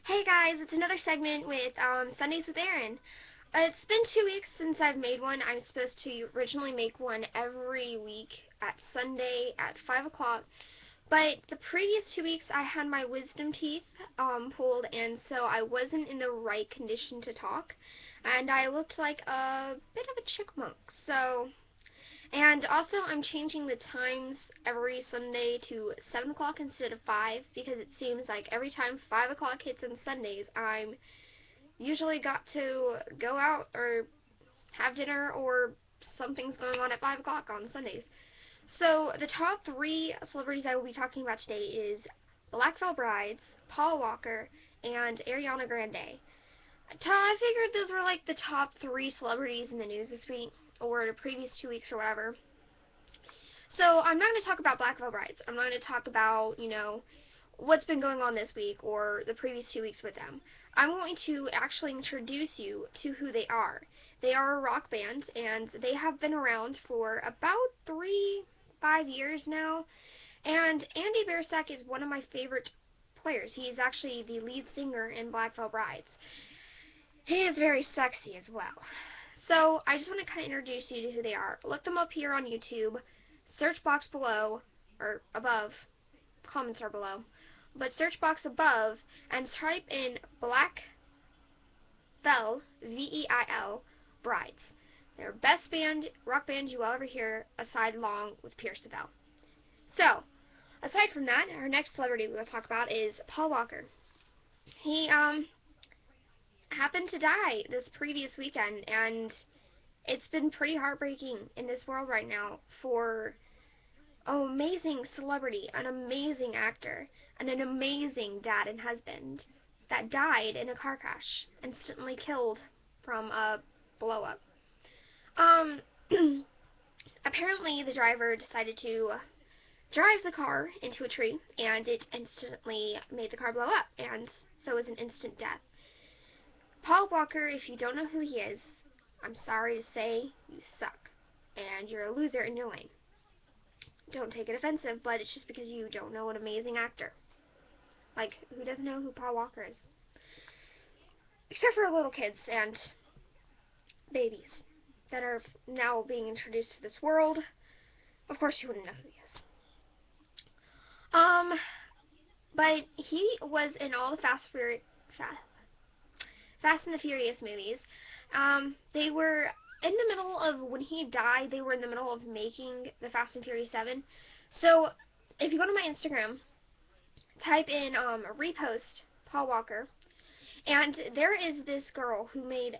Hey guys, it's another segment with Sundays with Erin. It's been 2 weeks since I've made one. I'm supposed to originally make one every week at Sunday at 5 o'clock. But the previous 2 weeks I had my wisdom teeth pulled, and so I wasn't in the right condition to talk. And I looked like a bit of a chipmunk. And also I'm changing the times every Sunday to 7 o'clock instead of 5 because it seems like every time 5 o'clock hits on Sundays, I'm usually got to go out or have dinner or something's going on at 5 o'clock on Sundays. So the top 3 celebrities I will be talking about today is Black Veil Brides, Paul Walker, and Ariana Grande. I figured those were like the top 3 celebrities in the news this week, or the previous 2 weeks or whatever. So I'm not going to talk about Black Veil Brides. I'm not going to talk about, what's been going on this week or the previous 2 weeks with them. I'm going to actually introduce you to who they are. They are a rock band, and they have been around for about 5 years now. And Andy Barasak is one of my favorite players. He is actually the lead singer in Black Veil Brides. He is very sexy as well. So I just want to kind of introduce you to who they are. Look them up here on YouTube. Search box below, or above, comments are below, but search box above and type in Black Veil, V-E-I-L, Brides. They're best rock band you will ever hear, aside along with Pierce the Veil. So, aside from that, our next celebrity we're going to talk about is Paul Walker. He happened to die this previous weekend, and it's been pretty heartbreaking in this world right now for an amazing celebrity, an amazing actor, and an amazing dad and husband that died in a car crash, instantly killed from a blow-up. Apparently the driver decided to drive the car into a tree, and it instantly made the car blow up, and so it was an instant death. Paul Walker, if you don't know who he is, I'm sorry to say, you suck, and you're a loser in your lane. Don't take it offensive, but it's just because you don't know an amazing actor. Like, who doesn't know who Paul Walker is? Except for little kids and babies that are now being introduced to this world. Of course you wouldn't know who he is. But he was in all the Fast and the Furious movies. They were in the middle of, when he died, they were in the middle of making the Fast and Furious 7. So, if you go to my Instagram, type in, repost Paul Walker, and there is this girl who made,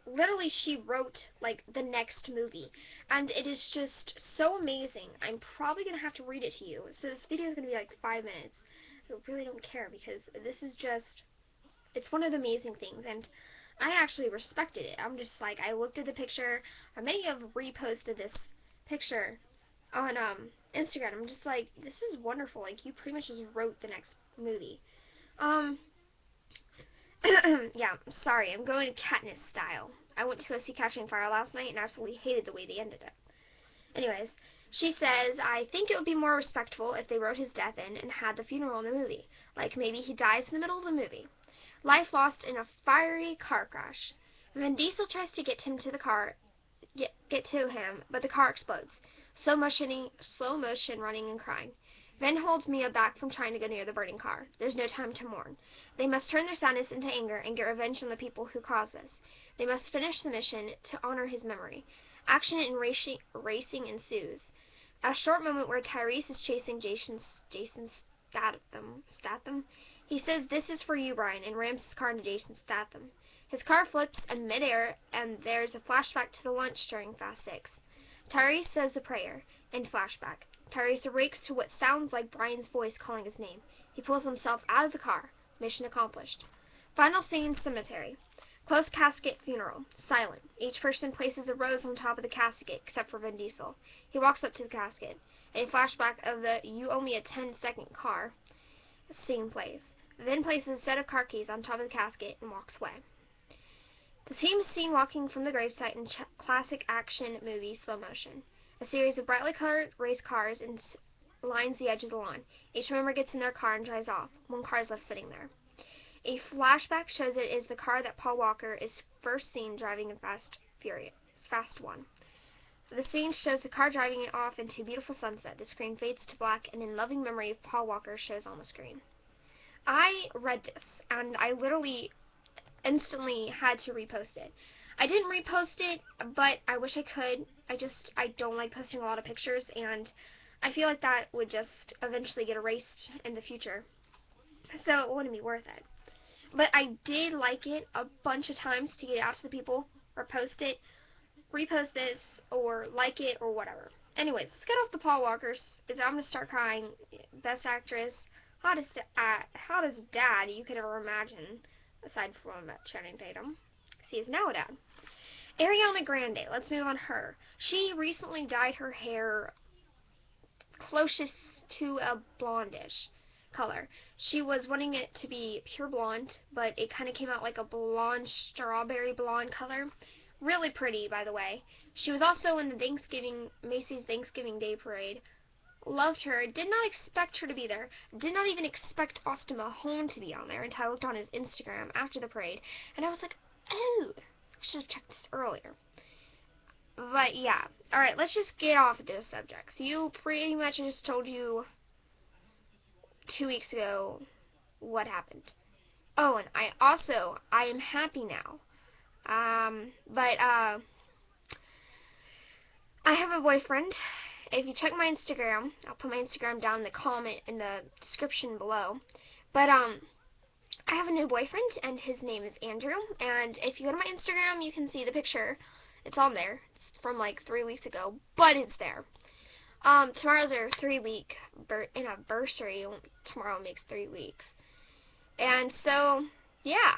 literally she wrote, like, the next movie, and it is just so amazing. I'm probably going to have to read it to you, so this video is going to be like 5 minutes. I really don't care, because this is just, it's one of the amazing things, and I actually respected it. I'm just like, I looked at the picture. I may have reposted this picture on Instagram. I'm just like, this is wonderful. Like, you pretty much just wrote the next movie. Yeah, sorry, I'm going Katniss style. I went to go see Catching Fire last night and absolutely hated the way they ended it. Anyways, she says, I think it would be more respectful if they wrote his death in and had the funeral in the movie. Like, maybe he dies in the middle of the movie. Life lost in a fiery car crash. Vin Diesel tries to get him to the car, get to him, but the car explodes. Slow motion running and crying. Vin holds Mia back from trying to go near the burning car. There's no time to mourn. They must turn their sadness into anger and get revenge on the people who caused this. They must finish the mission to honor his memory. Action and racing ensues. A short moment where Tyrese is chasing Jason Statham. He says, "This is for you, Brian," and rams his car into Jason Statham. His car flips in midair, and there's a flashback to the lunch during Fast 6. Tyrese says a prayer. In flashback, Tyrese awakes to what sounds like Brian's voice calling his name. He pulls himself out of the car. Mission accomplished. Final scene, cemetery. Closed casket, funeral. Silent. Each person places a rose on top of the casket, except for Vin Diesel. He walks up to the casket. A flashback of the "you owe me a 10-second car" scene plays. Vin places a set of car keys on top of the casket and walks away. The team is seen walking from the gravesite in classic action movie slow motion. A series of brightly colored race cars lines the edge of the lawn. Each member gets in their car and drives off. One car is left sitting there. A flashback shows it is the car that Paul Walker is first seen driving in Fast 1. The scene shows the car driving it off into a beautiful sunset. The screen fades to black, and in loving memory of Paul Walker shows on the screen. I read this, and I literally instantly had to repost it. I didn't repost it, but I wish I could. I don't like posting a lot of pictures, and I feel like that would just eventually get erased in the future. So it wouldn't be worth it. But I did like it a bunch of times to get it out to the people, or post it, repost this, or like it, or whatever. Anyways, let's get off the Paul Walkers. I'm going to start crying. Best Actress, hottest dad you could ever imagine, aside from Channing Tatum. He is now a dad. Arianna Grande, let's move on her. She recently dyed her hair closest to a blondish color. She was wanting it to be pure blonde, but it kind of came out like a blonde, strawberry blonde color. Really pretty, by the way. She was also in the Macy's Thanksgiving Day Parade. Loved her. Did not expect her to be there. Did not even expect Austin Mahone to be on there until I looked on his Instagram after the parade, and I was like, oh, I should have checked this earlier. But yeah, alright, let's just get off of those subjects. You pretty much just told you 2 weeks ago what happened. Oh, and I am happy now. I have a boyfriend. If you check my Instagram, I'll put my Instagram down in the description below. But I have a new boyfriend, and his name is Andrew. And if you go to my Instagram, you can see the picture. It's on there. It's from like 3 weeks ago, but it's there. Tomorrow's our 3-week anniversary. Tomorrow makes 3 weeks. And so, yeah.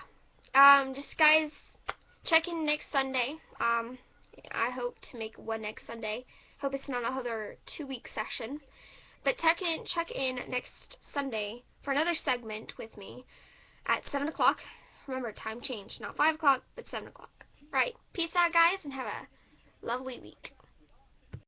Just guys, check in next Sunday. I hope to make one next Sunday. Hope it's not another 2-week session. But check in next Sunday for another segment with me at 7 o'clock. Remember, time change. Not 5 o'clock, but 7 o'clock. Right. Peace out, guys, and have a lovely week.